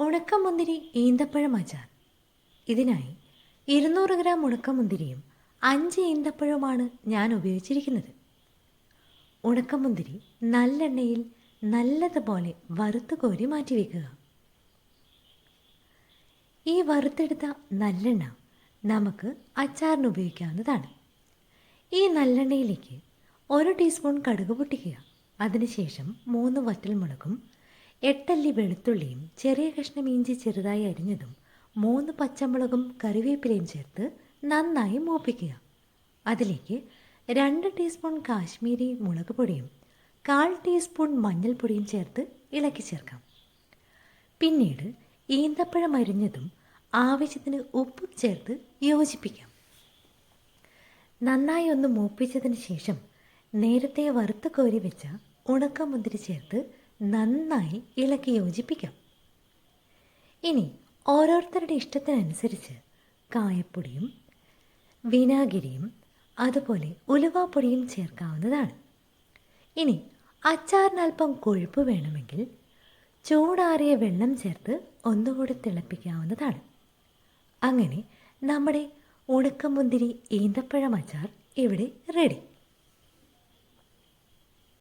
ഉണക്കമുന്തിരി ഈന്തപ്പഴം അച്ചാർ. ഇതിനായി 200 ഗ്രാം ഉണക്കമുന്തിരിയും 5 ഈന്തപ്പഴവുമാണ് ഞാൻ ഉപയോഗിച്ചിരിക്കുന്നത്. ഉണക്കമുന്തിരി നല്ലെണ്ണയിൽ നല്ലതുപോലെ വറുത്ത് കോരി മാറ്റിവെക്കുക. ഈ വറുത്തെടുത്ത നല്ലെണ്ണ നമുക്ക് അച്ചാറിന് ഉപയോഗിക്കാവുന്നതാണ്. ഈ നല്ലെണ്ണയിലേക്ക് 1 ടീസ്പൂൺ കടുക് പൊട്ടിക്കുക. അതിനുശേഷം 3 വറ്റൽമുളകും 8 അല്ലി വെളുത്തുള്ളിയും ചെറിയ കഷ്ണം ഇഞ്ചി ചെറുതായി അരിഞ്ഞതും 3 പച്ചമുളകും കറിവേപ്പിലയും ചേർത്ത് നന്നായി മൂപ്പിക്കുക. അതിലേക്ക് 2 ടീസ്പൂൺ കാശ്മീരി മുളക് പൊടിയും 1/4 ടീസ്പൂൺ മഞ്ഞൾപ്പൊടിയും ചേർത്ത് ഇളക്കി ചേർക്കാം. പിന്നീട് ഈന്തപ്പഴം അരിഞ്ഞതും ആവശ്യത്തിന് ഉപ്പും ചേർത്ത് യോജിപ്പിക്കാം. നന്നായി ഒന്ന് മൂപ്പിച്ചതിന് ശേഷം നേരത്തെ വറുത്ത് കോരി വെച്ച ഉണക്കമുന്തിരി ചേർത്ത് നന്നായി ഇളക്കി യോജിപ്പിക്കാം. ഇനി ഓരോരുത്തരുടെ ഇഷ്ടത്തിനനുസരിച്ച് കായപ്പൊടിയും വിനാഗിരിയും അതുപോലെ ഉലുവാപ്പൊടിയും ചേർക്കാവുന്നതാണ്. ഇനി അച്ചാറിന് അല്പം കൊഴുപ്പ് വേണമെങ്കിൽ ചൂടാറിയ വെള്ളം ചേർത്ത് ഒന്നുകൂടി തിളപ്പിക്കാവുന്നതാണ്. അങ്ങനെ നമ്മുടെ ഉണക്കമുന്തിരി ഈന്തപ്പഴം അച്ചാർ ഇവിടെ റെഡി.